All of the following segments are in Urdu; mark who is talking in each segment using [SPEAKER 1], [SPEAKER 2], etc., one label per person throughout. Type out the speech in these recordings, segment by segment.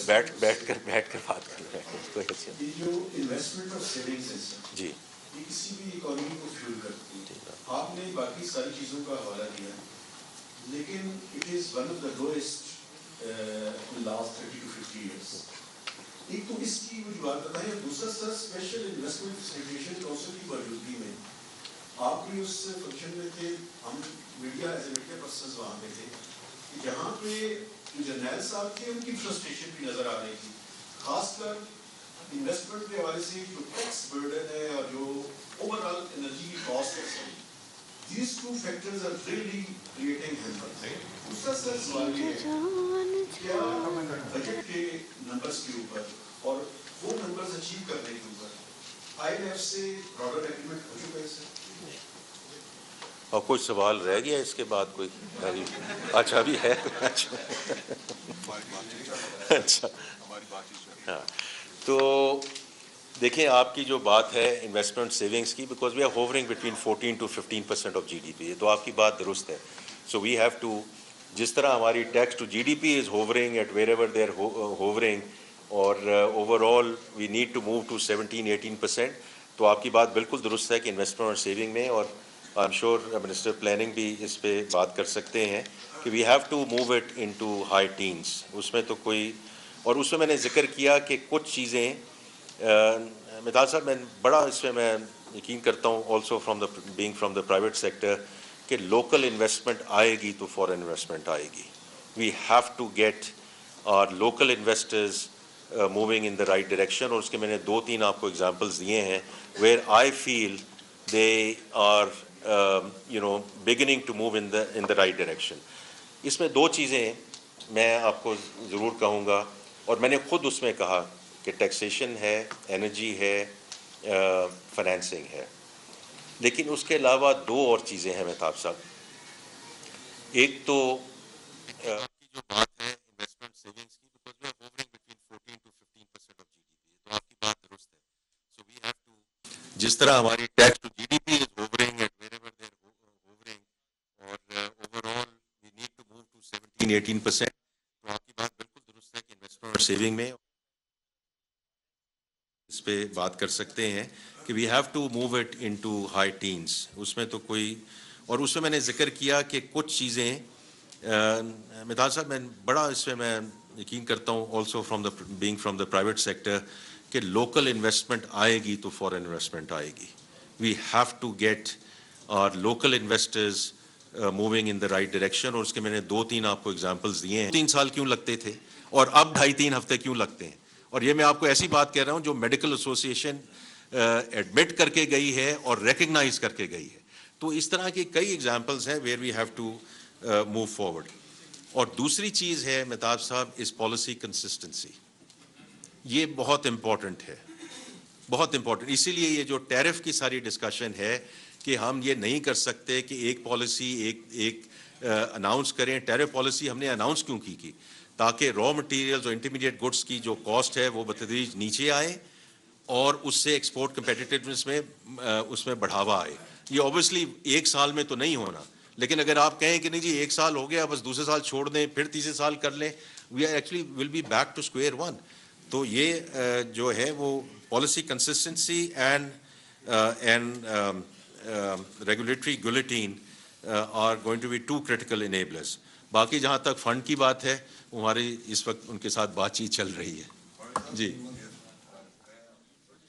[SPEAKER 1] بیٹھ کر بات کر رہے ہیں کوئی اچھا
[SPEAKER 2] جو انویسٹمنٹ اور سیونگز ہے سر
[SPEAKER 1] جی
[SPEAKER 2] یہ کسی بھی اکانومی کو فیول کرتی ہے. آپ نے باقی ساری چیزوں کا حوالہ دیا لیکن it is one of the lowest last 30 to 50 years. ایک تو اس کی مجھے بات بتائیں اور دوسرا sir special investment facilitation council کی موجودگی میں آپ بھی اس فنکشن میں تھے, ہم media as a media persons وہاں پہ تھے کہ جہاں پہ جو جرنیل صاحب تھے ان کی فرسٹریشن بھی نظر آ رہی تھی, خاص کر انویسٹمنٹ کے حوالے سے جو ٹیکس برڈن ہے اور جو اوور آل انرجی کی کاسٹ ہے. These two factors are really creating hampers. دوسرا سر سوال یہ ہے کیا بجٹ کے نمبرز کے اوپر اور وہ نمبرز اچیو کرنے کے اوپر آئی ایم ایف سے براڈر ایگریمنٹ ہو چکا ہے سر؟
[SPEAKER 1] اور کوئی سوال رہ گیا اس کے بعد کوئی؟ اچھا ابھی ہے اچھا ہاں تو دیکھیں آپ کی جو بات ہے انویسٹمنٹ سیونگس کی, because we are hovering between 14 to 15% of G D P, تو آپ کی بات درست ہے. سو وی ہیو ٹو, جس طرح ہماری tax to G D P is hovering at wherever they are hovering, اور overall we need to move to 17-18%. تو آپ کی بات بالکل درست ہے کہ انویسٹمنٹ اور سیونگ میں, اور I am sure minister planning بھی اس پہ بات کر سکتے ہیں کہ we have to move it into high teens. اس میں تو کوئی, اور اس میں نے ذکر کیا کہ کچھ چیزیں مدال صاحب میں بڑا اس میں یقین کرتا ہوں also being from the private sector کہ لوکل انویسٹمنٹ آئے گی تو فارن انویسٹمنٹ آئے گی. We have to get our local investors moving in the right direction, اور اس کے میں نے 2-3 آپ کو ایگزامپلس دیے ہیں where I feel they are beginning to move in the right direction. اس میں 2 چیزیں میں آپ کو ضرور کہوں گا, اور میں نے خود اس میں کہا کہ ٹیکسیشن ہے, انرجی ہے, فائنینسنگ ہے, لیکن اس کے علاوہ 2 اور چیزیں ہیں مہتاب صاحب. ایک تو جو بات ہے انویسٹمنٹ سیونگس کی, because we are hovering between 14 to 15% of G D P, تو آپ کی بات درست ہے. سو وی ہیو ٹو, جس طرح ہماری tax to G D P is hovering at wherever they are hovering, اور overall we need to move to 17-18%. تو آپ کی بات بالکل درست ہے کہ انویسٹمنٹ اور سیونگ میں اس پہ بات کر سکتے ہیں کہ we have to move it into high teens. اس میں تو کوئی, اور اس میں نے ذکر کیا کہ کچھ چیزیں مدال صاحب میں بڑا اس میں یقین کرتا ہوں also being from the private sector کہ لوکل انویسٹمنٹ آئے گی تو فارن انویسٹمنٹ آئے گی. We have to get our local investors moving in the right direction, اور اس کے میں نے 2-3 آپ کو ایگزامپلس دیے ہیں. 3 سال کیوں لگتے تھے اور اب 2.5-3 ہفتے کیوں لگتے ہیں؟ اور یہ میں آپ کو ایسی بات کہہ رہا ہوں جو میڈیکل ایسوسیشن ایڈمٹ کر کے گئی ہے اور ریکگنائز کر کے گئی ہے. تو اس طرح کی کئی ایگزامپلس ہیں where we have to move forward. اور دوسری چیز ہے مہتاب صاحب از پالیسی کنسسٹنسی. یہ بہت امپورٹنٹ ہے, بہت امپورٹنٹ. اسی لیے یہ جو ٹیرف کی ساری ڈسکشن ہے کہ ہم یہ نہیں کر سکتے کہ ایک پالیسی ایک اناؤنس کریں. ٹیرف پالیسی ہم نے اناؤنس کیوں کی؟ تاکہ را مٹیریلز اور انٹرمیڈیٹ گڈس کی جو کاسٹ ہے وہ بتدریج نیچے آئے اور اس سے ایکسپورٹ کمپیٹیٹیونس میں اس میں بڑھاوا آئے. یہ اوبیسلی 1 سال میں تو نہیں ہونا, لیکن اگر آپ کہیں کہ نہیں جی 1 سال ہو گیا بس دوسرے سال چھوڑ دیں پھر تیسرے سال کر لیں, we are actually will be back to square one. تو یہ جو ہے وہ policy consistency and regulatory guillotine are going to be 2 critical enablers. باقی جہاں تک فنڈ کی بات ہے ہماری اس وقت ان کے ساتھ بات چیت چل رہی ہے جی,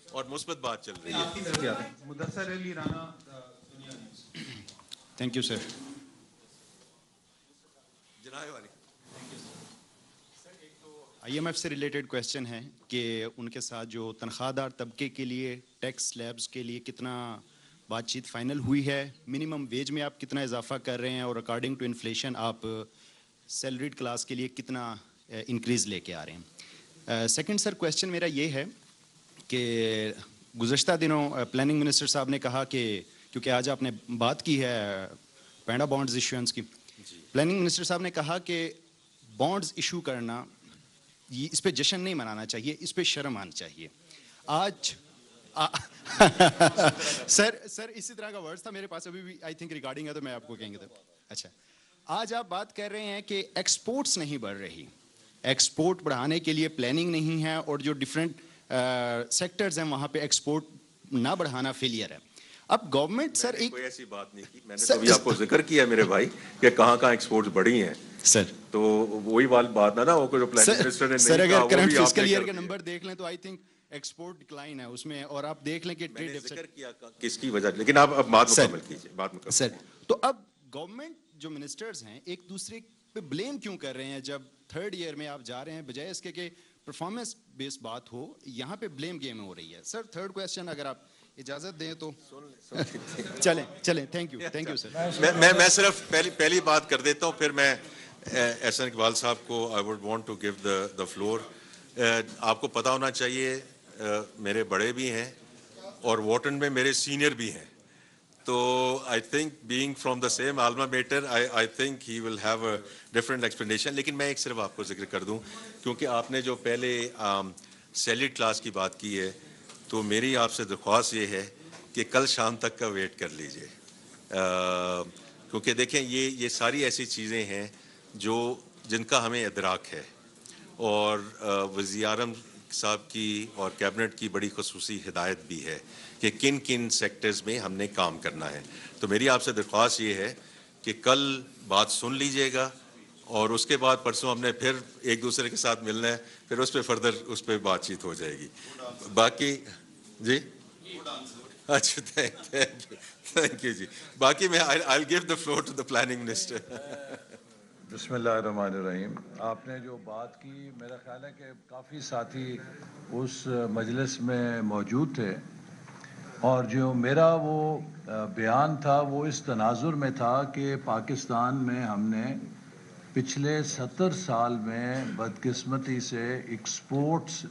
[SPEAKER 1] اور مثبت بات چل رہی ہے.
[SPEAKER 3] Mudassir Ali Rana. Thank you sir. I M F سے ریلیٹڈ کویشچن ہے کہ ان کے ساتھ جو تنخواہ دار طبقے کے لیے ٹیکس سلیبس کے لیے کتنا بات چیت فائنل ہوئی ہے, منیمم ویج میں آپ کتنا اضافہ کر رہے ہیں, اور اکارڈنگ ٹو انفلیشن آپ سیلریڈ کلاس کے لیے کتنا انکریز لے کے آ رہے ہیں. سیکنڈ سر کویشچن میرا یہ ہے کہ گزشتہ دنوں پلاننگ منسٹر صاحب نے کہا کہ کیونکہ آج آپ نے بات کی ہے پینڈا بانڈز ایشوئنس کی, پلاننگ منسٹر صاحب نے کہا کہ بانڈز ایشو کرنا اس پہ جشن نہیں منانا چاہیے, اس پہ شرم آنا چاہیے. آج سر اسی طرح کا ورڈ تھا میرے پاس ابھی بھی, آئی تھنک ریکارڈنگ ہے تو میں آپ کو کہیں گے. اچھا, آج آپ بات کر رہے ہیں کہ ایکسپورٹس نہیں بڑھ رہی, ایکسپورٹ بڑھانے کے لیے پلاننگ نہیں ہے, اور جو ڈفرینٹ سیکٹرز ہیں وہاں پہ ایکسپورٹ نہ بڑھانا فیلئر ہے. اب گورنمنٹ سر ایک
[SPEAKER 1] کوئی ایسی بات نہیں کی, میں نے تو ابھی آپ کو ذکر کیا میرے بھائی کہ کہاں کہاں ایکسپورٹس بڑھی ہیں
[SPEAKER 3] سر,
[SPEAKER 1] تو وہی والی بات نہ وہ جو پلاننگ منسٹر نے
[SPEAKER 3] سر
[SPEAKER 1] نہیں کہا
[SPEAKER 3] اگر
[SPEAKER 1] وہ
[SPEAKER 3] کرنٹ
[SPEAKER 1] بھی آپ
[SPEAKER 3] فسکل
[SPEAKER 1] نے
[SPEAKER 3] ایئر
[SPEAKER 1] کر
[SPEAKER 3] کے
[SPEAKER 1] دیا.
[SPEAKER 3] نمبر دیکھ لیں تو آئی تھنک ایکسپورٹ ڈکلائن ہے اس میں, اور آپ دیکھ لیں کہ
[SPEAKER 1] میں نے
[SPEAKER 3] ٹریڈ
[SPEAKER 1] ذکر کیا کس کی وجہ, لیکن آپ اب بات مکمل کیجیے, بات مکمل
[SPEAKER 3] سر. تو اب گورنمنٹ جو منسٹرز ہیں ایک دوسرے پہ بلیم کیوں کر رہے ہیں جب تھرڈ ایئر میں آپ جا رہے ہیں, بجائے اس کے کہ پرفارمنس بیس بات ہو, یہاں پہ بلیم گیم ہو رہی ہے. سر تھرڈ کویسچن اگر آپ اجازت دیں تو چلیں. تھینک یو سر.
[SPEAKER 1] میں صرف پہلی بات کر دیتا ہوں, پھر میں احسن اقبال صاحب کو I would want to give the floor. آپ کو پتہ ہونا چاہیے میرے بڑے بھی ہیں اور واٹن میں میرے سینئر بھی ہیں, تو I think being from the same alma mater I think he will have a different explanation. لیکن میں ایک صرف آپ کو ذکر کر دوں, کیونکہ آپ نے جو پہلے سیلڈ کلاس کی بات کی ہے, تو میری آپ سے درخواست یہ ہے کہ کل شام تک کا ویٹ کر لیجئے, کیونکہ دیکھیں یہ ساری ایسی چیزیں ہیں جن کا ہمیں ادراک ہے, اور وزیر اعظم صاحب کی اور کیبنٹ کی بڑی خصوصی ہدایت بھی ہے کہ کن کن سیکٹرز میں ہم نے کام کرنا ہے. تو میری آپ سے درخواست یہ ہے کہ کل بات سن لیجئے گا, اور اس کے بعد پرسوں ہم نے پھر ایک دوسرے کے ساتھ ملنا ہے, پھر اس پہ فردر اس پہ بات چیت ہو جائے گی. باقی جی اچھا تھینک یو جی. باقی میں I'll give the floor to the planning minister.
[SPEAKER 4] بسم اللہ الرحمن الرحیم. آپ نے جو بات کی, میرا خیال ہے کہ کافی ساتھی اس مجلس میں موجود تھے, اور جو میرا وہ بیان تھا وہ اس تناظر میں تھا کہ پاکستان میں ہم نے پچھلے 70 سال میں بدقسمتی سے ایکسپورٹس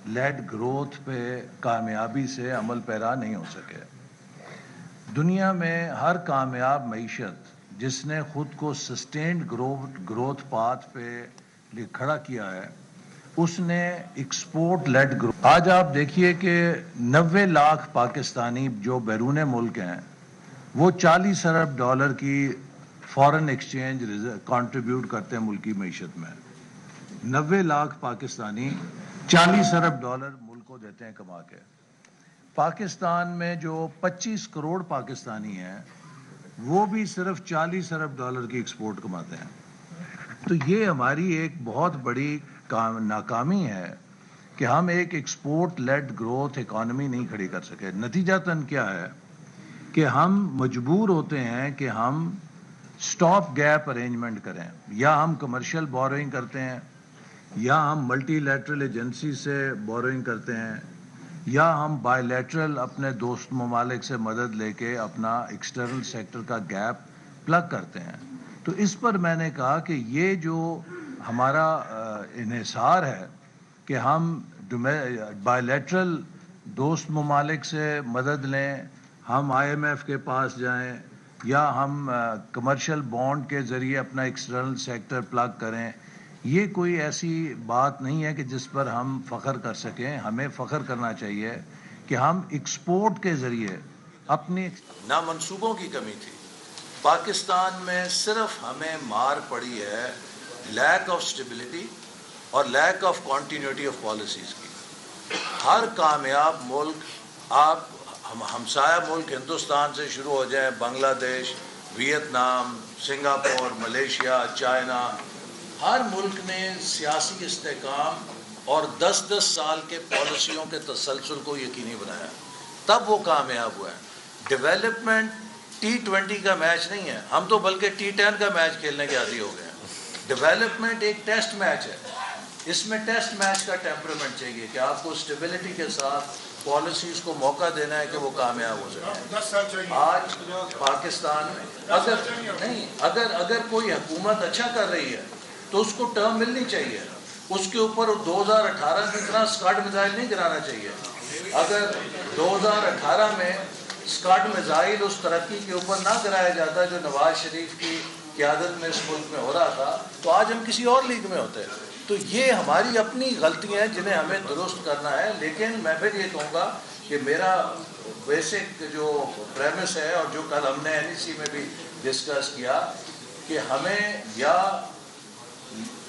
[SPEAKER 4] لیڈ گروتھ پہ کامیابی سے عمل پیرا نہیں ہو سکے. دنیا میں ہر کامیاب معیشت جس نے خود کو سسٹینڈ گروتھ پاتھ پہ کھڑا کیا ہے, اس نے ایکسپورٹ لیڈ گروتھ. آج آپ دیکھیے کہ 90 لاکھ پاکستانی جو بیرون ملک ہیں وہ $40 ارب کی فارن ایکسچینج کنٹریبیوٹ کرتے ہیں ملکی معیشت میں. 90 لاکھ پاکستانی $40 ارب ملک کو دیتے ہیں کما کے. پاکستان میں جو 25 کروڑ پاکستانی ہیں وہ بھی صرف $40 ارب کی ایکسپورٹ کماتے ہیں. تو یہ ہماری ایک بہت بڑی ناکامی ہے کہ ہم ایک ایکسپورٹ لیڈ گروتھ اکانومی نہیں کھڑی کر سکے. نتیجتاً کیا ہے کہ ہم مجبور ہوتے ہیں کہ ہم سٹاپ گیپ ارینجمنٹ کریں, یا ہم کمرشل بوروئنگ کرتے ہیں, یا ہم ملٹی لیٹرل ایجنسی سے بوروئنگ کرتے ہیں, یا ہم بائی لیٹرل اپنے دوست ممالک سے مدد لے کے اپنا ایکسٹرنل سیکٹر کا گیپ پلگ کرتے ہیں. تو اس پر میں نے کہا کہ یہ جو ہمارا انحصار ہے کہ ہم بائی لیٹرل دوست ممالک سے مدد لیں, ہم IMF کے پاس جائیں, یا ہم کمرشل بانڈ کے ذریعے اپنا ایکسٹرنل سیکٹر پلگ کریں, یہ کوئی ایسی بات نہیں ہے کہ جس پر ہم فخر کر سکیں. ہمیں فخر کرنا چاہیے کہ ہم ایکسپورٹ کے ذریعے اپنی نہ منصوبوں کی کمی تھی. پاکستان میں صرف ہمیں مار پڑی ہے لیک آف سٹیبلٹی اور lack of continuity of policies کی. ہر کامیاب ملک, آپ ہمسایہ ملک ہندوستان سے شروع ہو جائیں, بنگلہ دیش, ویتنام, سنگاپور, ملیشیا, چائنا, ہر ملک نے سیاسی استحکام اور 10 سال کے پالیسیوں کے تسلسل کو یقینی بنایا, تب وہ کامیاب ہوا ہے. ڈیولپمنٹ T20 کا میچ نہیں ہے, ہم تو بلکہ T10 کا میچ کھیلنے کے عادی ہو گئے ہیں. ڈیولپمنٹ ایک ٹیسٹ میچ ہے, اس میں ٹیسٹ میچ کا ٹیمپرمنٹ چاہیے کہ آپ کو اسٹیبلٹی کے ساتھ پالیسیز کو موقع دینا ہے کہ وہ کامیاب ہو سکیں. آج پاکستان میں اگر کوئی حکومت اچھا کر رہی ہے تو اس کو ٹرم ملنی چاہیے, اس کے اوپر 2018 میں اتنا اسکاڈ میزائل نہیں گرانا چاہیے. اگر 2018 میں اسکاڈ میزائل اس ترقی کے اوپر نہ گرایا جاتا جو نواز شریف کی قیادت میں اس ملک میں ہو رہا تھا, تو آج ہم کسی اور لیگ میں ہوتے. تو یہ ہماری اپنی غلطیاں ہیں جنہیں ہمیں درست کرنا ہے. لیکن میں پھر یہ کہوں گا کہ میرا بیسک جو پریمس ہے, اور جو کل ہم نے NEC میں بھی ڈسکس کیا, کہ ہمیں یا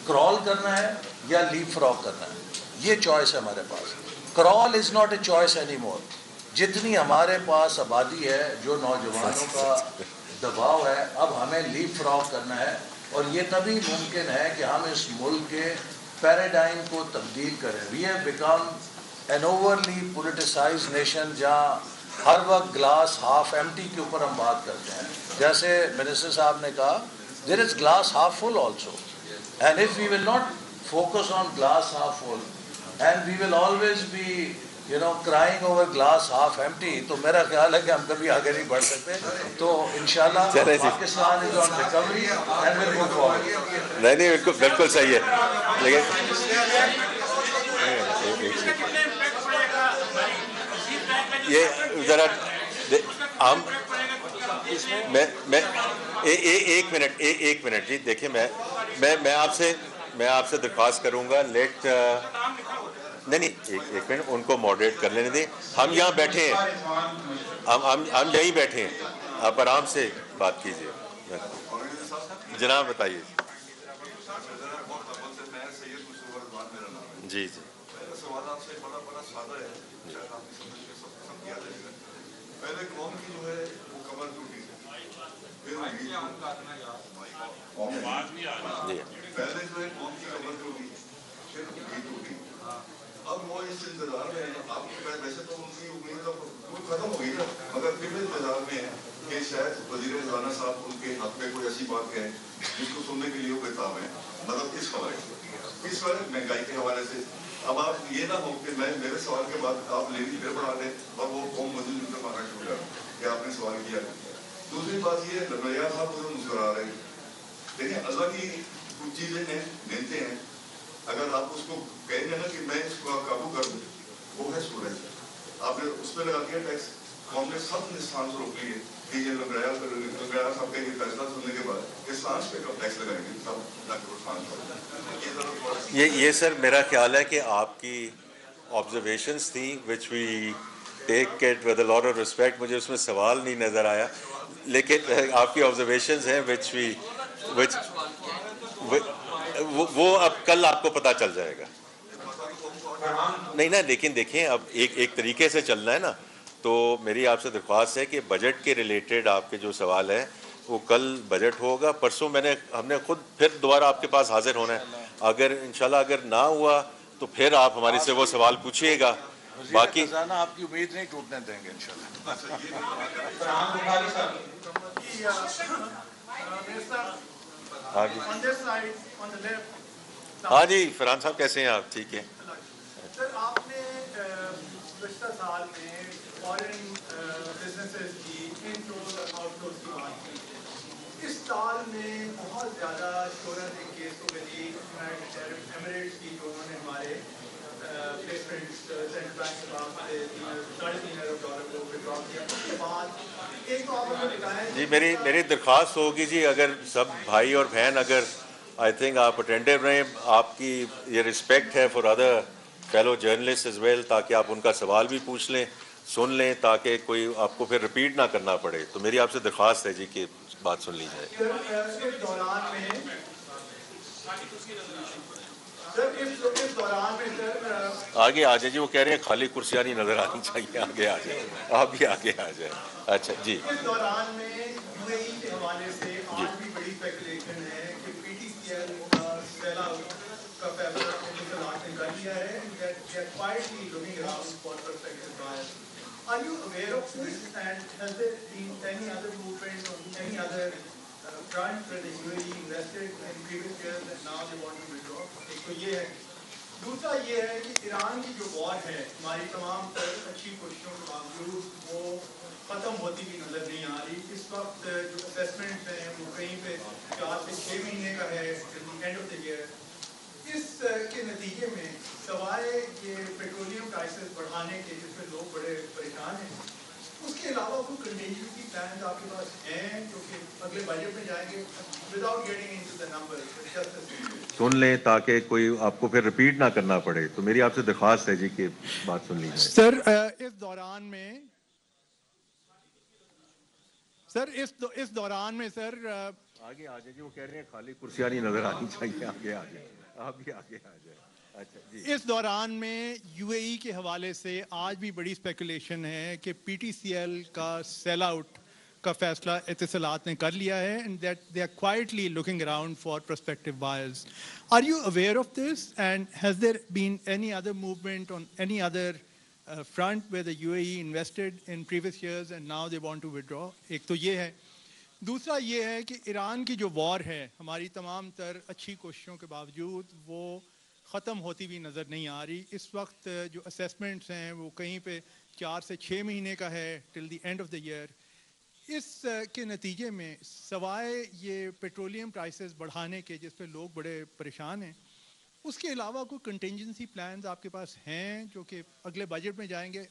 [SPEAKER 4] کرال کرنا ہے یا لیپ فراگ کرنا ہے. یہ چوائس ہے ہمارے پاس. Crawl is not a choice any more. جتنی ہمارے پاس آبادی ہے, جو نوجوانوں کا دباؤ ہے, اب ہمیں لیپ فراگ کرنا ہے. اور یہ تبھی ممکن ہے کہ ہم اس ملک کے پیراڈائم کو تبدیل کریں. We have become an overly politicize nation, جہاں ہر وقت گلاس ہاف ایمٹی کے اوپر ہم بات کرتے ہیں. جیسے منسٹر صاحب نے کہا, there is glass half full also. And if we will not focus on glass half full and we will always be crying over glass half empty, تو میرا خیال ہے کہ ہم کبھی آگے نہیں بڑھ سکتے. تو انشاءاللہ Pakistan is on recovery and will move forward.
[SPEAKER 1] نہیں بالکل صحیح ہے. لیکن یہ ذرا ہم میں ایک منٹ جی دیکھیں, میں آپ سے درخواست کروں گا, نہیں ایک منٹ ان کو ماڈریٹ کر لینے دیں. ہم یہاں بیٹھے ہیں, ہم یہیں بیٹھے ہیں, آپ آرام سے بات کیجیے. جناب بتائیے. جی جی
[SPEAKER 5] سوال آپ سے بڑا سادہ ہے. پہلے قوم کی جو ہے وہ کمر ٹوٹی, پہلے جو ہے قوم کی کمر ٹوٹی, پھر عید ٹوٹی. اب وہ اس انتظار میں ہیں, آپ کو ویسے تو ان کی امید ختم ہو گئی نا, مگر پھر بھی انتظار میں ہے کہ شاید وزیر خزانہ صاحب ان کے حق میں کوئی ایسی بات کہیں جس کو سننے کے لیے وہ بےتاب ہیں. مطلب اس حوالے سے, اس وقت مہنگائی کے حوالے سے. اب آپ یہ نہ ہو کہ میرے سوال کے بعد آپ لیڈی پھر بڑھا دیں اور وہ قوم مزید ان کا مارنا شروع کر کہ آپ نے سوال کیا. دوسری بات یہ ہے, لبیا صاحب مجھے مسکرا رہے ہیں. دیکھیں اللہ کی کچھ چیزیں ہیں, نعمتیں ہیں, اگر آپ اس کو کہیں گے نا کہ میں اس کو قابو کر دوں, وہ ہے سورج. آپ نے اس پہ لگا دیا ٹیکس, قوم نے سب نے سانس روک لی ہے کہ یہ لبیا صاحب کا یہ فیصلہ سننے کے بعد کہ سانس پہ کب ٹیکس لگائیں گے, سب
[SPEAKER 1] یہ سر میرا خیال ہے کہ آپ کی آبزرویشنس تھیں which we take it with a lot of respect. مجھے اس میں سوال نہیں نظر آیا, لیکن آپ کی آبزرویشنز ہیں وہ اب کل آپ کو پتہ چل جائے گا. نہیں نا, لیکن دیکھیں اب ایک طریقے سے چلنا ہے نا, تو میری آپ سے درخواست ہے کہ بجٹ کے ریلیٹڈ آپ کے جو سوال ہیں وہ کل بجٹ ہوگا. پرسوں ہم نے خود پھر دوبارہ آپ کے پاس حاضر ہونا ہے. اگر انشاءاللہ اگر نہ ہوا تو پھر آپ ہمارے سے وہ سوال پوچھیے گا. باقی
[SPEAKER 4] خزانہ آپ کی امید نہیں ٹوٹنے دیں گے انشاءاللہ.
[SPEAKER 1] ہاں جی فرحان صاحب کیسے ہیں آپ؟ ٹھیک ہے
[SPEAKER 6] سر. آپ نے گزشتہ سال میں فارن بزنسز کی انفلوز اور آؤٹ فلوز کی بات کی. اس سال میں بہت زیادہ شہرت ایک کیس کو ملی یونائٹڈ عرب ایمریٹس کی, جو انہوں نے ہمارے پلیسمنٹس سینٹرل بینک کے پاس $3.5 ارب کو وڈرا کیا. اس کے بعد ایک تو آپ ہمیں بتائیں
[SPEAKER 1] جی, میری درخواست ہوگی جی, اگر سب بھائی اور بہن اگر آئی تھنک آپ اٹینڈیو رہیں, آپ کی یہ رسپیکٹ ہے for other fellow journalist as well, تاکہ آپ ان کا سوال بھی پوچھ لیں, سن لیں, تاکہ کوئی آپ کو پھر رپیٹ نہ کرنا پڑے. تو میری آپ سے درخواست ہے جی کہ بات سن لی جائے.
[SPEAKER 6] اس دوران میں سر
[SPEAKER 1] آگے آ جائیں جی, وہ کہہ رہے ہیں خالی کرسیاں نہیں نظر آنی چاہیے, آگے آ جائیں, آپ بھی آگے آ جائیں. اچھا جی.
[SPEAKER 6] اس دوران میں یو اے ای کے حوالے سے آج بھی بڑی اسپیکولیشن ہے کہ پی ٹی سی ایل کا فیصلہ نے کر لیا ہے. Are you aware of this, and has there been any other movement on any other front where the UAE invested in previous years and now they want to withdraw? ایک تو یہ ہے. دوسرا یہ ہے کہ ایران کی جو وار ہے ہماری تمام تر اچھی کوششوں کے باوجود وہ ختم ہوتی بھی نظر نہیں آ رہی. اس وقت جو اسیسمنٹ ہیں وہ کہیں پہ 4 سے 6 مہینے کا ہے اینڈ آف دا ایئر. اس کے نتیجے میں سوائے یہ پیٹرولیم پرائسز بڑھانے کے جس میں لوگ بڑے پریشان ہیں, اس کے علاوہ کوئی کنٹینجنسی پلانز آپ کے پاس ہیں جو کہ اگلے بجٹ میں جائیں گے without getting into the numbers?
[SPEAKER 1] سن لیں تاکہ کوئی آپ کو پھر رپیٹ نہ کرنا پڑے. تو میری آپ سے درخواست ہے جی کہ بات سن لیجیے.
[SPEAKER 6] سر اس دوران میں سر
[SPEAKER 1] آگے آ جائیں جی, وہ کہہ رہے ہیں خالی کرسیاں نہیں نظر آنی چاہیے, آگے آ جائیں.
[SPEAKER 4] آپ بھی آگے آ جائیں. اچھا جی.
[SPEAKER 6] اس دوران میں یو اے ای کے حوالے سے آج بھی بڑی اسپیکولیشن ہے کہ پی ٹی سی ایل کا سیل آؤٹ کا فیصلہ اتصالات نے کر لیا ہے and that they are quietly looking around for perspective buyers. Are you aware of this and has there been any other movement on any other front where the U A E invested in previous years and now they want to withdraw? ایک تو یہ ہے. دوسرا یہ ہے کہ ایران کی جو وار ہے ہماری تمام تر اچھی کوششوں کے باوجود وہ ختم ہوتی بھی نظر نہیں آ رہی. اس وقت جو اسیسمنٹس ہیں وہ کہیں پہ 4 سے 6 مہینے کا ہے till the end of the year. اس کے نتیجے میں سوائے یہ پیٹرولیم پرائسز بڑھانے کے جس پہ لوگ بڑے پریشان ہیں، اس کے علاوہ کوئی کنٹینجنسی پلانز آپ کے پاس ہیں جو کہ اگلے بجٹ میں جائیں گے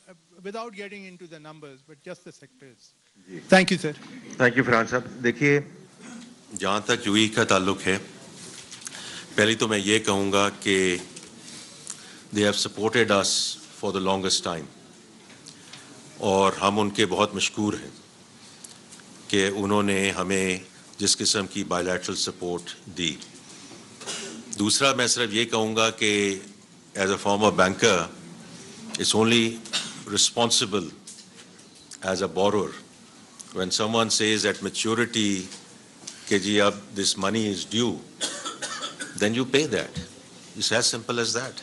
[SPEAKER 6] without getting into the numbers but just the sectors? Thank you sir.
[SPEAKER 1] Thank you Farhan صاحب. دیکھیے جہاں تک یو ای کا تعلق ہے، پہلی تو میں یہ کہوں گا کہ they have supported us for the longest time, اور ہم ان کے بہت مشکور ہیں کہ انہوں نے ہمیں جس قسم کی بائی لیٹرل سپورٹ دی. دوسرا میں صرف یہ کہوں گا کہ as a former banker it's only responsible as a borrower when someone says at maturity کہ جی اب this money is due, then you pay that. It's as simple as that.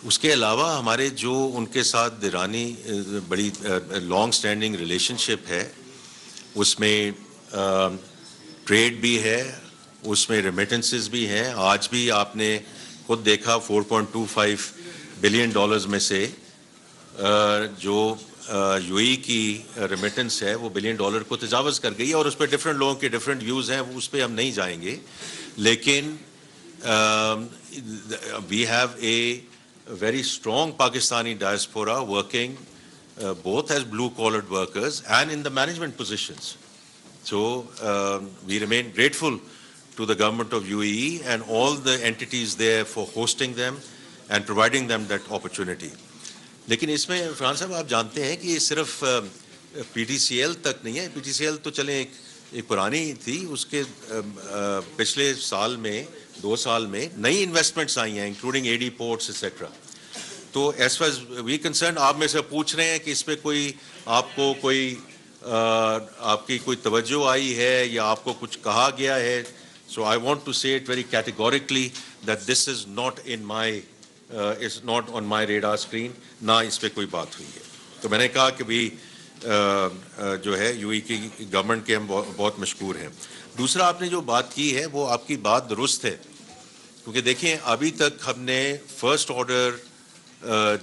[SPEAKER 1] اس کے علاوہ ہمارے جو ان کے ساتھ دیرانی بڑی لانگ اسٹینڈنگ ریلیشن شپ ہے، اس میں ٹریڈ بھی ہے، اس میں ریمیٹنسز بھی ہیں. آج بھی آپ نے خود دیکھا 4.25 بلین ڈالرز میں سے جو یو ای کی ریمیٹنس ہے وہ $1 بلین کو تجاوز کر گئی ہے، اور اس پہ ڈفرینٹ لوگوں کے ڈفرینٹ ویوز ہیں، اس پہ ہم نہیں جائیں گے. لیکن we have a very strong Pakistani diaspora working both as blue-collared workers and in the management positions. So we remain grateful to the government of UAE and all the entities there for hosting them and providing them that opportunity. لیکن اس میں فرحان صاحب آپ جانتے ہیں کہ یہ صرف پی ٹی سی ایل تک نہیں ہے. پی ٹی سی ایل تو چلیں ایک پرانی تھی، اس کے پچھلے سال میں 2 سال میں نئی انویسٹمنٹس آئی ہیں including a D ports etcetera. تو ایز فار وی کنسرن آپ میں سے پوچھ رہے ہیں کہ اس پہ کوئی آپ کو کوئی آپ کی کوئی توجہ آئی ہے یا آپ کو کچھ کہا گیا ہے. سو آئی وانٹ ٹو سے it very categorically that this is not in my is not on my radar screen, نہ اس پہ کوئی بات ہوئی ہے. تو میں نے کہا کہ بھی جو ہے یو ای کی گورنمنٹ کے ہم بہت مشکور ہیں. دوسرا آپ نے جو بات کی ہے وہ آپ کی بات درست ہے، کیونکہ دیکھیں ابھی تک ہم نے فرسٹ آرڈر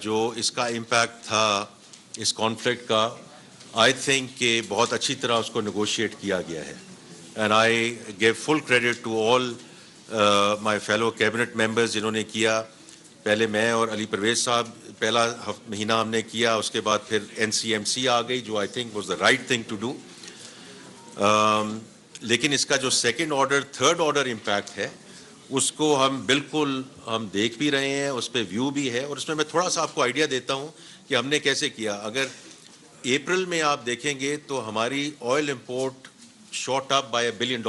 [SPEAKER 1] جو اس کا امپیکٹ تھا اس کانفلکٹ کا، آئی تھنک کہ بہت اچھی طرح اس کو نیگوشیٹ کیا گیا ہے. And I give full credit to all my fellow cabinet members جنہوں نے کیا. پہلے میں اور علی پرویز صاحب پہلا مہینہ ہم نے کیا، اس کے بعد پھر این سی ایم سی آ گئی جو I think was the right thing to do. لیکن اس کا جو second order third order impact ہے اس کو ہم بالکل ہم دیکھ بھی رہے ہیں، اس پہ ویو بھی ہے. اور اس میں تھوڑا سا آپ کو آئیڈیا دیتا ہوں کہ ہم نے کیسے کیا. اگر اپریل میں آپ دیکھیں گے تو ہماری oil import shot up by $1 billion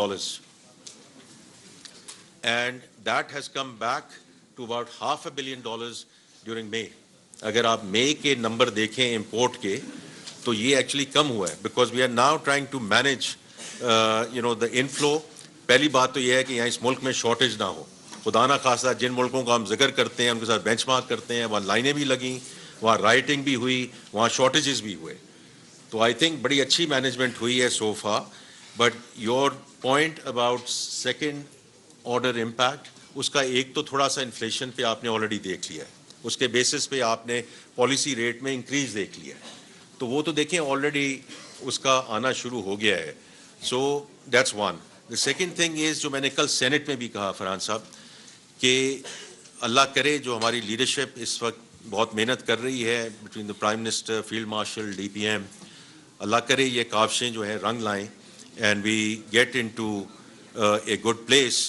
[SPEAKER 1] and that has come back to about $500 million during May. اگر آپ مئی کے نمبر دیکھیں امپورٹ کے تو یہ ایکچولی کم ہوا ہے because we are now trying to manage the inflow. پہلی بات تو یہ ہے کہ یہاں اس ملک میں شارٹیج نہ ہو. خدا نہ خواستہ جن ملکوں کا ہم ذکر کرتے ہیں ان کے ساتھ بینچ مارک کرتے ہیں، وہاں لائنیں بھی لگیں، وہاں رائٹنگ بھی ہوئی، وہاں شارٹیجز بھی ہوئے. تو آئی تھنک بڑی اچھی مینجمنٹ ہوئی ہے so far. But your point about second order impact, اس کا ایک تو تھوڑا سا انفلیشن پہ آپ نے آلریڈی دیکھ لیا ہے، اس کے بیسس پہ آپ نے پالیسی ریٹ میں انکریز دیکھ لیا ہے. تو وہ تو دیکھیں آلریڈی اس کا آنا شروع ہو گیا ہے. So that's one. The second thing is جو میں نے کل سینٹ میں بھی کہا فرحان صاحب کہ اللہ کرے جو ہماری لیڈرشپ اس وقت بہت محنت کر رہی ہے between the prime minister, field marshal, D P M, اللہ کرے یہ کاوشیں جو ہیں رنگ لائیں and we get into a good place.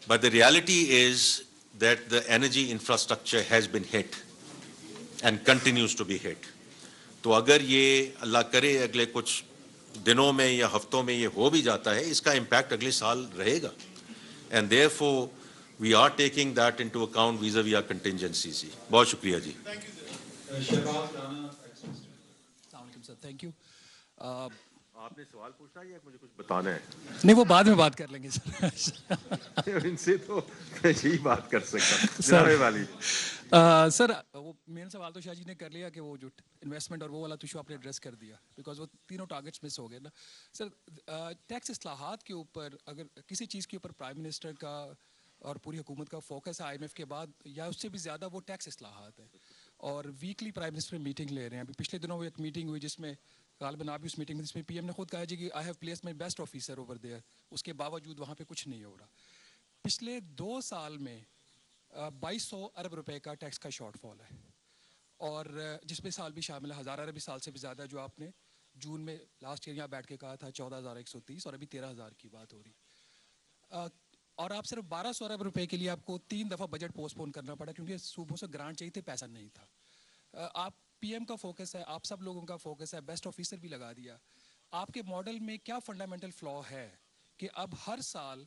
[SPEAKER 1] But the reality is that the energy infrastructure has been hit and continues to be hit. تو اگر یہ اللہ کرے اگلے کچھ دنوں میں یا ہفتوں میں یہ ہو بھی جاتا ہے، اس کا امپیکٹ اگلے سال رہے گا. And therefore we are taking that into account vis-a-vis our contingencies. بہت شکریہ جی.
[SPEAKER 7] السلام علیکم سر, تھینک یو.
[SPEAKER 1] آپ نے سوال پوچھنا ہے یا مجھے کچھ بتانا ہے؟
[SPEAKER 7] نہیں, وہ بعد میں بات کر لیں گے سر.
[SPEAKER 1] ان سے تو میں یہی بات کر سکتا جناب والی.
[SPEAKER 7] سر وہ مین سوال تو شاہ جی نے کر لیا کہ وہ جو انویسٹمنٹ اور وہ والا تو آپ نے ایڈریس کر دیا, بیکاز وہ تینوں ٹارگیٹس مس ہو گئے نا. سر ٹیکس اصلاحات کے اوپر اگر کسی چیز کے اوپر پرائم منسٹر کا اور پوری حکومت کا فوکس ہے IMF کے بعد یا اس سے بھی زیادہ, وہ ٹیکس اصلاحات ہے. اور ویکلی پرائم منسٹر میٹنگ لے رہے ہیں. ابھی پچھلے دنوں ایک میٹنگ ہوئی جس میں غالباً آپ بھی اس میٹنگ میں, جس میں PM نے خود کہا جی کہ I have place my best officer over there, اس کے باوجود وہاں پہ کچھ نہیں ہو رہا. پچھلے 2 سال میں 2200 ارب روپے کا ٹیکس کا شارٹ فال ہے, اور جس میں سال بھی شامل ہے 1000 ارب سال سے بھی زیادہ, جو آپ نے جون میں لاسٹ ایئر یہاں بیٹھ کے کہا تھا 14130, اور ابھی 13000 کی بات ہو رہی. اور آپ صرف 1200 ارب روپے کے لیے آپ کو 3 دفعہ بجٹ پوسٹ پون کرنا پڑا کیونکہ صوبوں سے گرانٹ چاہیے تھے, پیسہ نہیں تھا. آپ PM کا فوکس ہے, آپ سب لوگوں کا فوکس ہے, بیسٹ آفیسر بھی لگا دیا. آپ کے ماڈل میں کیا فنڈامنٹل فلا ہے کہ اب ہر سال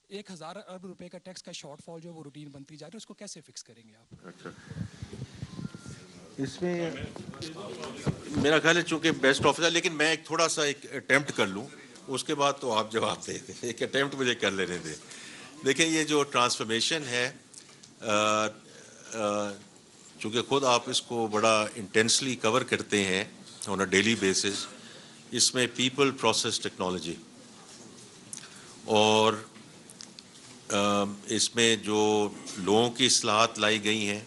[SPEAKER 7] 1000 ارب روپے کا ٹیکس کا شارٹ فال جو وہ روٹین بنتی جا رہی ہے, اس کو کیسے فکس کریں گے آپ؟
[SPEAKER 1] اچھا, اس میں میرا خیال ہے چونکہ بیسٹ آفیسر, لیکن میں ایک تھوڑا سا ایک اٹیمپٹ کر لوں, اس کے بعد تو آپ جواب دیں. ایک اٹیمپٹ مجھے کر لینے دیں. دیکھیں یہ جو ٹرانسفارمیشن ہے, چونکہ خود آپ اس کو بڑا انٹینسلی کور کرتے ہیں آن اے ڈیلی بیسس, اس میں پیپل, پروسیس, ٹیکنالوجی, اور اس میں جو لوگوں کی اصلاحات لائی گئی ہیں.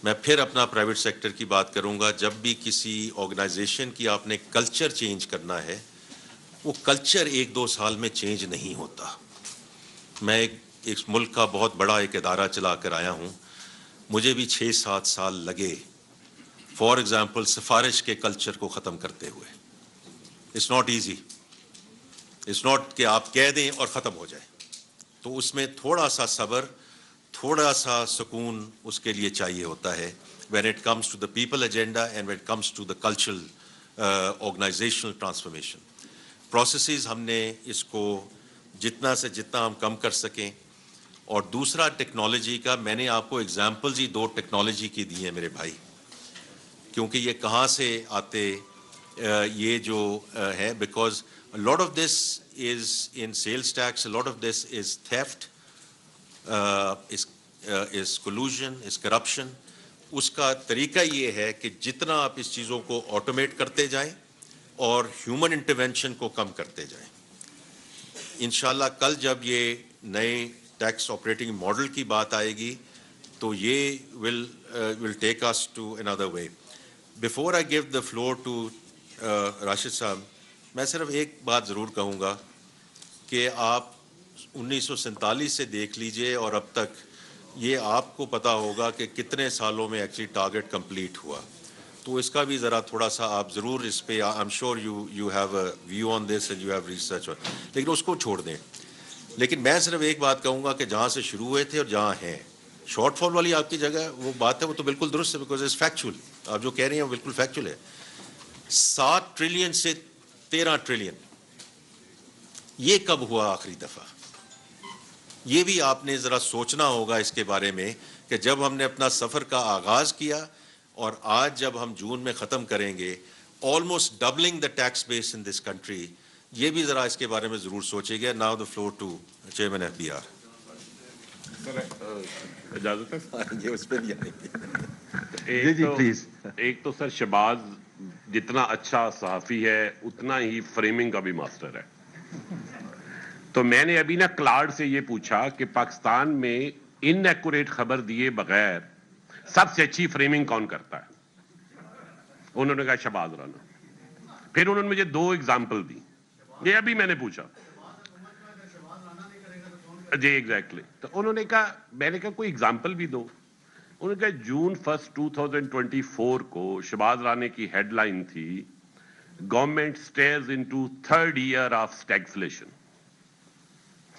[SPEAKER 1] میں پھر اپنا پرائیویٹ سیکٹر کی بات کروں گا. جب بھی کسی آرگنائزیشن کی آپ نے کلچر چینج کرنا ہے, وہ کلچر 1-2 سال میں چینج نہیں ہوتا. میں ایک ملک کا بہت بڑا ایک ادارہ چلا کر آیا ہوں, مجھے بھی 6-7 سال لگے فار ایگزامپل سفارش کے کلچر کو ختم کرتے ہوئے. It's not easy, it's not کہ آپ کہہ دیں اور ختم ہو جائے. تو اس میں تھوڑا سا صبر, تھوڑا سا سکون اس کے لیے چاہیے ہوتا ہے when it comes to the people agenda and when it comes to the cultural organizational transformation. Processes ہم نے اس کو جتنا سے جتنا ہم کم کر سکیں. اور دوسرا ٹیکنالوجی کا, میں نے آپ کو ایگزامپلز ہی 2 ٹیکنالوجی کی دی ہیں میرے بھائی, کیونکہ یہ کہاں سے آتے یہ جو ہے, because lot of this is in sales tax, lot of this is theft, is collusion, is corruption. اس کا طریقہ یہ ہے کہ جتنا آپ اس چیزوں کو آٹومیٹ کرتے جائیں اور ہیومن انٹرونشن کو کم کرتے جائیں. انشاءاللہ کل جب یہ نئے ٹیکس آپریٹنگ ماڈل کی بات آئے گی تو یہ will take us to another way. Before I give the floor to Rashid صاحب, میں صرف ایک بات ضرور کہوں گا کہ آپ 1947 سے دیکھ لیجئے اور اب تک یہ آپ کو پتا ہوگا کہ کتنے سالوں میں ایکچولی ٹارگٹ کمپلیٹ ہوا. تو اس کا بھی ذرا تھوڑا سا آپ ضرور اس پہ, I am sure you have a view on this and you have research, لیکن اس کو چھوڑ دیں. لیکن میں صرف ایک بات کہوں گا کہ جہاں سے شروع ہوئے تھے اور جہاں ہیں, شارٹ فال والی آپ کی جگہ وہ بات ہے, وہ تو بالکل درست ہے, بیکاز اٹس فیکچوئل. آپ جو کہہ رہے ہیں وہ بالکل فیکچوئل ہے. 7 ٹریلین سے 13 ٹریلین, یہ کب ہوا آخری دفعہ؟ یہ بھی آپ نے ذرا سوچنا ہوگا اس کے بارے میں کہ جب ہم نے اپنا سفر کا آغاز کیا اور آج جب ہم جون میں ختم کریں گے, almost doubling the tax base in this country, یہ بھی ذرا اس کے بارے میں ضرور سوچے گا. Now the floor to chairman FBR.
[SPEAKER 8] اجازت ہے
[SPEAKER 1] اس پہ بھی آئیں گے.
[SPEAKER 4] جی پلیز.
[SPEAKER 8] ایک تو سر شہباز جتنا اچھا صحافی ہے اتنا ہی فریمنگ کا بھی ماسٹر ہے. تو میں نے ابھی نا کلاڈ سے یہ پوچھا کہ پاکستان میں ان ایکوریٹ خبر دیے بغیر سب سے اچھی فریمنگ کون کرتا ہے؟ انہوں نے کہا شہباز رانا. پھر انہوں نے مجھے 2 ایگزامپل دی, یہ ابھی میں نے پوچھا. جی ایگزیکٹلی. تو انہوں نے کہا, میں نے کہا کوئی ایگزامپل بھی دو. انہوں نے کہا جون 1 2024 کو شہباز رانا کی ہیڈ لائن تھی government steers into 3rd year of stagflation.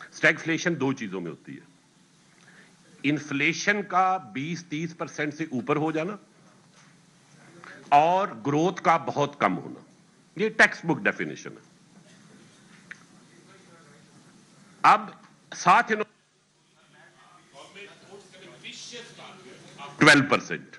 [SPEAKER 8] Stagflation 2 چیزوں میں ہوتی ہے, انفلیشن کا 20-30% سے اوپر ہو جانا اور گروتھ کا بہت کم ہونا. یہ ٹیکسٹ بک ڈیفینیشن ہے. اب ساتھ 12%.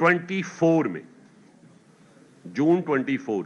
[SPEAKER 8] 24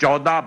[SPEAKER 8] $14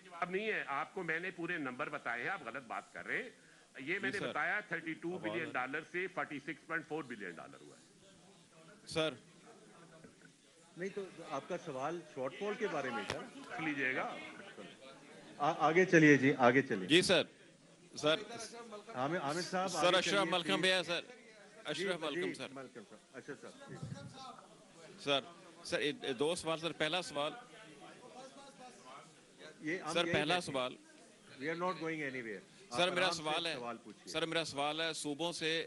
[SPEAKER 8] جواب نہیں ہے. آپ کو میں نے پورے نمبر بتائے ہیں, آپ غلط بات کر رہے ہیں. یہ میں نے بتایا $32 بلین سے $46.4 بلین ہوا ہے.
[SPEAKER 9] سر نہیں تو آپ کا سوال شارٹ فال کے بارے میں تھا.
[SPEAKER 8] پوچھ لیجیے گا.
[SPEAKER 9] آگے چلیے جی, آگے چلیے
[SPEAKER 10] جی سر. سر
[SPEAKER 9] عامر صاحب,
[SPEAKER 10] سر اشرف ملکم بھیا, سر اشرف ملکم سر.
[SPEAKER 9] اچھا
[SPEAKER 10] سر سر دو سوال سر. پہلا سوال سر, پہلا سوال
[SPEAKER 9] we are not going anywhere.
[SPEAKER 10] Sir میرا سوال ہے, سر میرا سوال ہے, صوبوں سے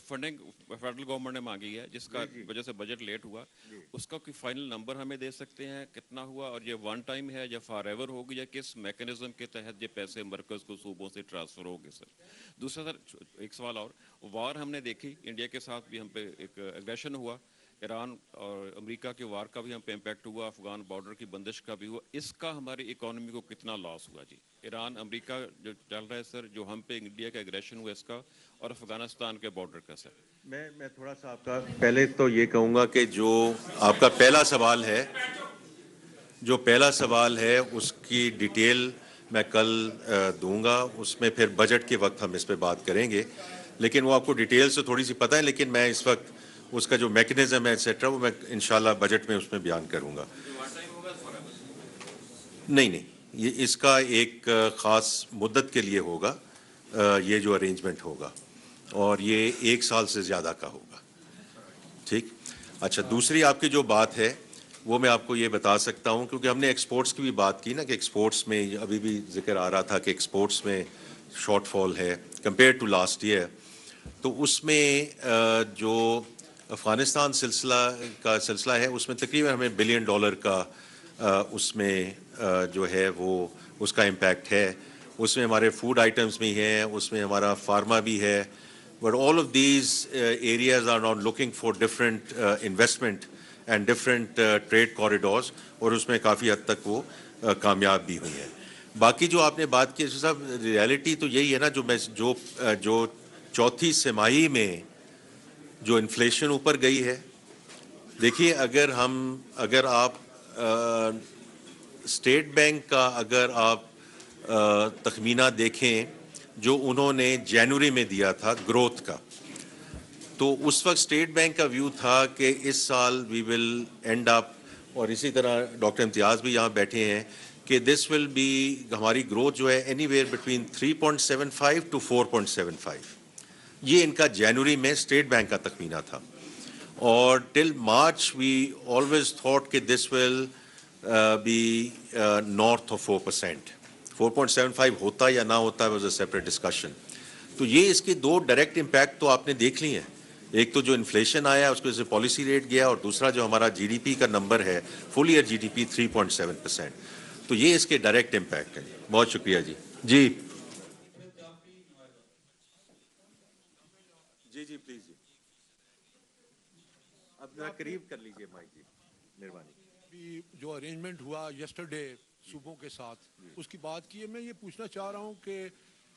[SPEAKER 10] فنڈنگ فیڈرل گورنمنٹ نے مانگی ہے جس کا وجہ سے بجٹ لیٹ ہوا, اس کا کوئی فائنل نمبر ہمیں دے سکتے ہیں کتنا ہوا, اور یہ ون ٹائم ہے یا فار ایور ہوگی, یا کس میکنزم کے تحت یہ پیسے مرکز کو صوبوں سے ٹرانسفر ہوگے سر. دوسرا سر ایک سوال اور, وار ہم نے دیکھی انڈیا کے ساتھ بھی ہم پہ ایک ایگریشن ہوا, ایران اور امریکہ کے وار کا بھی ہم پہ امپیکٹ ہوا, افغان بارڈر کی بندش کا بھی ہوا, اس کا ہماری اکانومی کو کتنا لاس ہوا جی؟ ایران امریکہ جو چل رہا ہے سر, جو ہم پہ انڈیا کا ایگریشن ہوا اس کا, اور افغانستان کے بارڈر کا سر.
[SPEAKER 9] میں تھوڑا سا آپ کا پہلے تو یہ کہوں گا
[SPEAKER 1] کہ جو آپ کا پہلا سوال ہے, اس کی ڈیٹیل میں کل دوں گا, اس میں پھر بجٹ کے وقت ہم اس پہ بات کریں گے, لیکن وہ آپ کو ڈیٹیل سے تھوڑی سی پتہ ہے, لیکن میں اس وقت اس کا جو میکنزم ہے ایٹسیٹرا وہ میں انشاءاللہ بجٹ میں اس میں بیان کروں گا. نہیں, یہ اس کا ایک خاص مدت کے لیے ہوگا, یہ جو ارینجمنٹ ہوگا, اور یہ 1 سال سے زیادہ کا ہوگا. ٹھیک. اچھا, دوسری آپ کی جو بات ہے وہ میں آپ کو یہ بتا سکتا ہوں, کیونکہ ہم نے ایکسپورٹس کی بھی بات کی نا, کہ ایکسپورٹس میں ابھی بھی ذکر آ رہا تھا کہ ایکسپورٹس میں شارٹ فال ہے کمپیئر ٹو لاسٹ ایئر. تو اس میں جو افغانستان سلسلہ ہے, اس میں تقریباً ہمیں $1 بلین کا اس میں جو ہے وہ اس کا امپیکٹ ہے. اس میں ہمارے فوڈ آئٹمس بھی ہیں, اس میں ہمارا فارما بھی ہے, but all of these areas are not looking for different investment and different trade corridors, اور اس میں کافی حد تک وہ کامیاب بھی ہوئی ہیں. باقی جو آپ نے بات کی صاحب, ریئلٹی تو یہی ہے نا, جو چوتھی سماہی میں جو انفلیشن اوپر گئی ہے. دیکھیے, اگر آپ اسٹیٹ بینک کا اگر آپ تخمینہ دیکھیں جو انہوں نے جنوری میں دیا تھا گروتھ کا, تو اس وقت اسٹیٹ بینک کا ویو تھا کہ اس سال وی ول اینڈ اپ, اور اسی طرح ڈاکٹر امتیاز بھی یہاں بیٹھے ہیں, کہ دس ول بی, ہماری گروتھ جو ہے اینی ویئر بٹوین 3.75 to 4.75. یہ ان کا جنوری میں اسٹیٹ بینک کا تخمینہ تھا, اور ٹل مارچ وی آلویز تھاٹ کہ دس ول بی نارتھ آف 4%. 4.75 ہوتا یا نہ ہوتا واز اے سیپریٹ ڈسکشن. تو یہ اس کے 2 ڈائریکٹ امپیکٹ تو آپ نے دیکھ لی ہیں. ایک تو جو انفلیشن آیا اس کی وجہ سے پالیسی ریٹ گیا, اور دوسرا جو ہمارا جی ڈی پی کا نمبر ہے فل ایئر جی ڈی پی 3.7%. تو یہ اس کے ڈائریکٹ امپیکٹ ہیں. بہت شکریہ جی. جی
[SPEAKER 9] جی پلیز جی, اب ذرا قریب کر لیجیے مائک جی, مہربانی.
[SPEAKER 11] جو ارینجمنٹ ہوا یسٹرڈے صوبوں کے ساتھ, اس کی بات کی ہے. میں یہ پوچھنا چاہ رہا ہوں کہ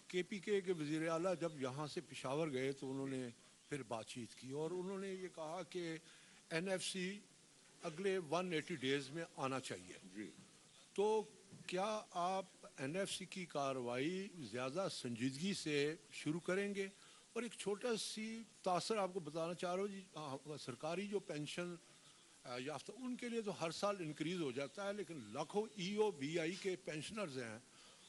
[SPEAKER 11] کے پی کے وزیر اعلیٰ جب یہاں سے پشاور گئے تو انہوں نے پھر بات چیت کی, اور انہوں نے یہ کہا کہ این ایف سی اگلے 180 ڈیز میں آنا چاہیے.
[SPEAKER 9] جی,
[SPEAKER 11] تو کیا آپ این ایف سی کی کارروائی زیادہ سنجیدگی سے شروع کریں گے؟ اور ایک چھوٹا سی تاثر آپ کو بتانا چاہ رہا ہوں جی, سرکاری جو پینشن یافتہ ان کے لیے تو ہر سال انکریز ہو جاتا ہے, لیکن لاکھوں ای او بی آئی کے پینشنرز ہیں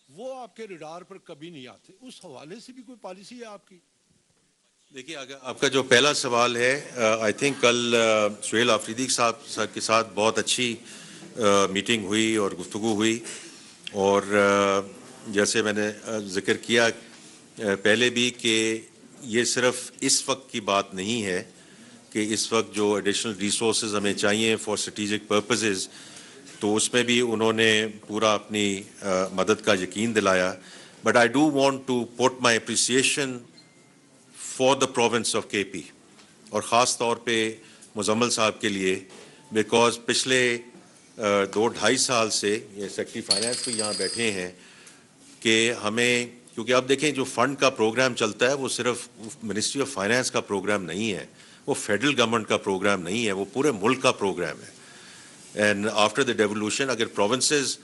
[SPEAKER 11] وہ آپ کے ریڈار پر کبھی نہیں آتے. اس حوالے سے بھی کوئی پالیسی ہے آپ کی؟
[SPEAKER 1] دیکھیے, اگر آپ کا جو پہلا سوال ہے, آئی تھنک کل سہیل آفریدی صاحب کے ساتھ بہت اچھی میٹنگ ہوئی اور گفتگو ہوئی, اور جیسے میں نے ذکر کیا پہلے بھی کہ یہ صرف اس وقت کی بات نہیں ہے کہ اس وقت جو ایڈیشنل ریسورسز ہمیں چاہیے فار اسٹریٹجک پرپزز, تو اس میں بھی انہوں نے پورا اپنی مدد کا یقین دلایا. But I do want to put my appreciation for the province of K P, اور خاص طور پہ مزمل صاحب کے لیے, بیکاز پچھلے 2-2.5 سال سے, یہ سیکرٹری فائنانس بھی یہاں بیٹھے ہیں, کہ ہمیں, کیونکہ اب دیکھیں جو فنڈ کا پروگرام چلتا ہے وہ صرف منسٹری آف فائنانس کا پروگرام نہیں ہے, وہ فیڈرل گورنمنٹ کا پروگرام نہیں ہے, وہ پورے ملک کا پروگرام ہے. اینڈ آفٹر دا ڈیولوشن اگر پروونسز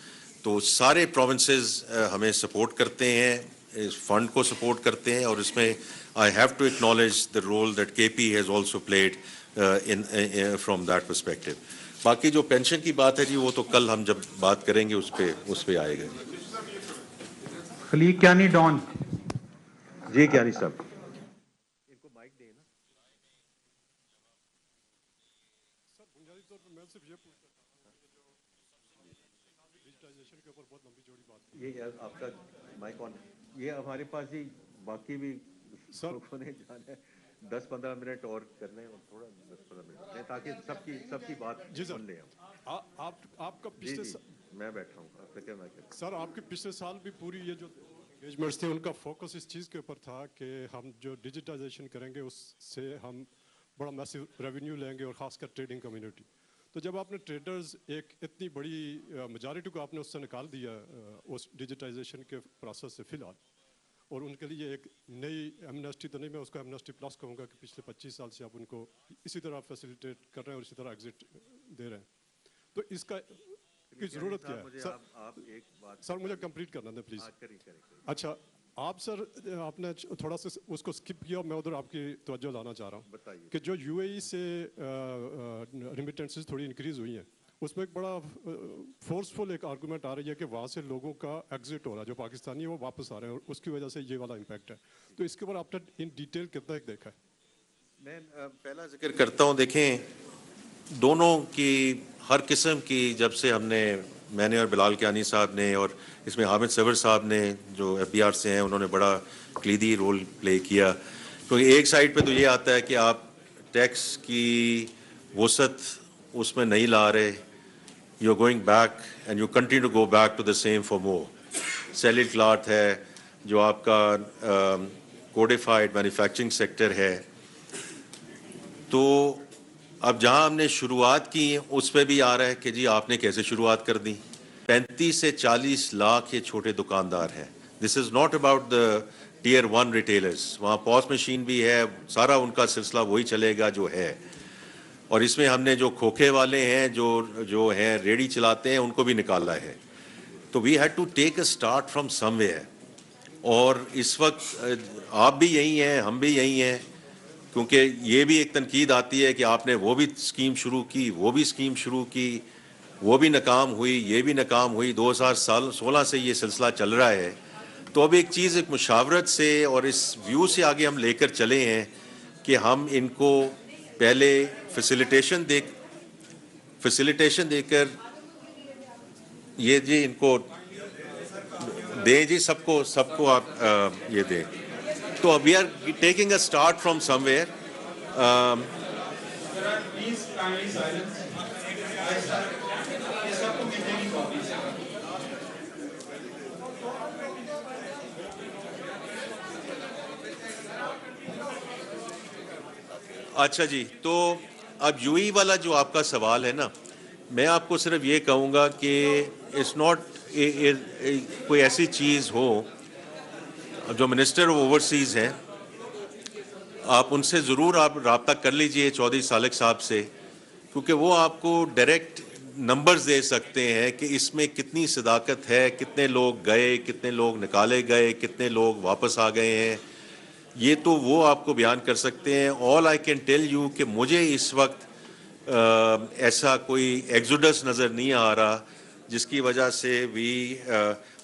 [SPEAKER 1] تو سارے پروونسز ہمیں سپورٹ کرتے ہیں, اس فنڈ کو سپورٹ کرتے ہیں, اور اس میں I have to acknowledge the role that K P has also played from that perspective. باقی جو پینشن کی بات ہے جی, وہ تو کل ہم جب بات کریں گے اس پہ آئے گا.
[SPEAKER 12] خلیق کیانی ڈان.
[SPEAKER 9] جی کیانی صاحب, ان کو مائک دیں نا.
[SPEAKER 13] سر بنیادی طور پر میں صرف یہ پوچھنا چاہتا ہوں کہ جو ڈیجیٹائزیشن کے اوپر بہت لمبی چوڑی بات کی.
[SPEAKER 9] یہ آپ کا مائک آن, یہ ہمارے پاس جی باقی بھی لوگوں نے جانا ہے, 10-15 منٹ اور کرنے, اور تھوڑا 10-15 منٹ تاکہ سب کی بات سن لیں ہم.
[SPEAKER 13] آپ کا پچھلے
[SPEAKER 9] میں بیٹھا ہوں, آپ فکر نہ کریں.
[SPEAKER 13] سر آپ کے پچھلے سال بھی پوری یہ جو انگیجمنٹس تھے ان کا فوکس اس چیز کے اوپر تھا کہ ہم جو ڈیجیٹائزیشن کریں گے اس سے ہم بڑا میسو ریونیو لیں گے, اور خاص کر ٹریڈنگ کمیونٹی. تو جب آپ نے ٹریڈرز ایک اتنی بڑی میجارٹی کو آپ نے اس سے نکال دیا اس ڈیجیٹائزیشن کے پروسیس سے فی الحال, اور ان کے لیے ایک نئی ایمنیسٹی تو نہیں, میں اس کو ایمنیسٹی پلس کہوں گا کہ پچھلے 25 سال سے آپ ان کو اسی طرح فیسیلیٹیٹ کر رہے ہیں اور اسی طرح ایگزٹ دے رہے ہیں, تو اس کا کی ضرورت کیا ہے سر؟ مجھے کمپلیٹ کرنا دیں پلیز. اچھا آپ سر, آپ نے تھوڑا سا اس کو اسکپ کیا, میں ادھر آپ کی توجہ لانا چاہ رہا ہوں کہ جو یو اے ای سے ریمیٹنسز تھوڑی انکریز ہوئی ہیں, اس میں ایک بڑا فورسفل ایک آرگومنٹ آ رہی ہے کہ وہاں سے لوگوں کا ایگزٹ ہو رہا ہے, جو پاکستانی ہے وہ واپس آ رہے ہیں, اور اس کی وجہ سے یہ والا امپیکٹ ہے. تو اس کے اوپر آپ نے ان ڈیٹیل کتنا ایک دیکھا ہے؟
[SPEAKER 1] میں پہلا ذکر کرتا ہوں, دیکھیں دونوں کی ہر قسم کی, جب سے میں نے اور بلال کیانی صاحب نے, اور اس میں حامد صبر صاحب نے جو ایف بی آر سے ہیں, انہوں نے بڑا کلیدی رول پلے کیا. کیونکہ ایک سائڈ پہ تو یہ آتا ہے کہ آپ ٹیکس کی وسعت اس میں نہیں لا رہے, you are going back and you continue to go back to the same for more. سیلڈ کلاتھ ہے, جو آپ کا کوڈیفائڈ مینوفیکچرنگ سیکٹر ہے, تو اب جہاں ہم نے شروعات کی اس پہ بھی آ رہا ہے کہ جی آپ نے کیسے شروعات کر دی. 35 سے 40 لاکھ یہ چھوٹے دکاندار ہیں. This is not about the tier 1 retailers, وہاں پوس مشین بھی ہے, سارا ان کا سلسلہ وہی چلے گا جو ہے. اور اس میں ہم نے جو کھوکھے والے ہیں, جو ہیں ریڑھی چلاتے ہیں, ان کو بھی نکالا ہے. تو we had to take a start from somewhere. اور اس وقت آپ بھی یہی ہیں, ہم بھی یہی ہیں, کیونکہ یہ بھی ایک تنقید آتی ہے کہ آپ نے وہ بھی اسکیم شروع کی, وہ بھی اسکیم شروع کی, وہ بھی ناکام ہوئی, یہ بھی ناکام ہوئی. 2016 سے یہ سلسلہ چل رہا ہے. تو اب ایک چیز ایک مشاورت سے اور اس ویو سے آگے ہم لے کر چلے ہیں کہ ہم ان کو پہلے فیسیلیٹیشن دے کر یہ جی ان کو دیں جی, سب کو آپ یہ دیں. تو we are taking a start from somewhere. اچھا جی, تو اب یو ای والا جو آپ کا سوال ہے نا, میں آپ کو صرف یہ کہوں گا کہ اٹس ناٹ کوئی ایسی چیز ہو. جو منسٹر آف اوورسیز ہیں, آپ ان سے ضرور آپ رابطہ کر لیجئے چودھری سالک صاحب سے, کیونکہ وہ آپ کو ڈائریکٹ نمبرز دے سکتے ہیں کہ اس میں کتنی صداقت ہے, کتنے لوگ گئے, کتنے لوگ نکالے گئے, کتنے لوگ واپس آ گئے ہیں. یہ تو وہ آپ کو بیان کر سکتے ہیں. آل آئی کین ٹیل یو کہ مجھے اس وقت ایسا کوئی ایگزوڈس نظر نہیں آ رہا جس کی وجہ سے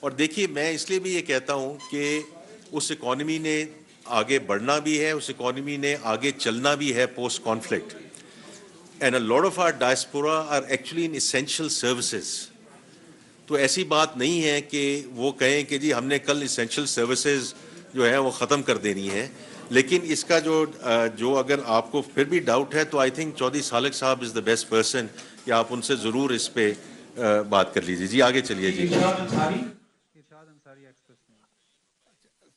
[SPEAKER 1] اور دیکھیے میں اس لیے بھی یہ کہتا ہوں کہ اس اکانومی نے آگے بڑھنا بھی ہے, اس اکانومی نے آگے چلنا بھی ہے post conflict. And a lot of our diaspora are actually in essential services. تو ایسی بات نہیں ہے کہ وہ کہیں کہ جی ہم نے کل ایسینشیل سروسز جو ہے وہ ختم کر دینی ہے. لیکن اس کا جو اگر آپ کو پھر بھی ڈاؤٹ ہے تو آئی تھنک چودھری سالک صاحب از دا بیسٹ پرسن کہ آپ ان سے ضرور اس پہ بات کر لیجیے. جی آگے چلیے. جی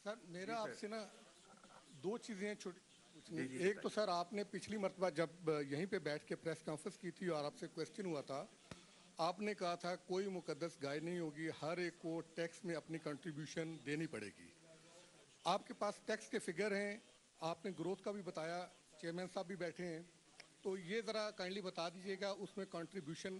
[SPEAKER 14] سر میرا آپ سے نا 2 چیزیں چھوٹی. ایک تو سر آپ نے پچھلی مرتبہ جب یہیں پہ بیٹھ کے پریس کانفرنس کی تھی اور آپ سے کویسچن ہوا تھا, آپ نے کہا تھا کوئی مقدس گائے نہیں ہوگی, ہر ایک کو ٹیکس میں اپنی کنٹریبیوشن دینی پڑے گی. آپ کے پاس ٹیکس کے فگر ہیں, آپ نے گروتھ کا بھی بتایا, چیئرمین صاحب بھی بیٹھے ہیں, تو یہ ذرا کائنڈلی بتا دیجیے گا اس میں contribution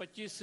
[SPEAKER 15] 25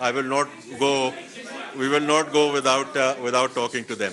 [SPEAKER 1] I will not go, we will not go without talking to them.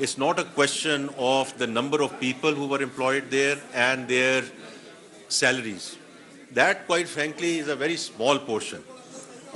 [SPEAKER 1] It's not a question of the number of people who were employed there and their salaries. That, quite frankly, is a very small portion.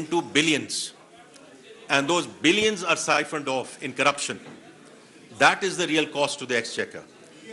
[SPEAKER 1] into billions and those billions are siphoned off in corruption. That is the real cost to the exchequer.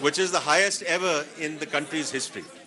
[SPEAKER 1] which is the highest ever in the country's history.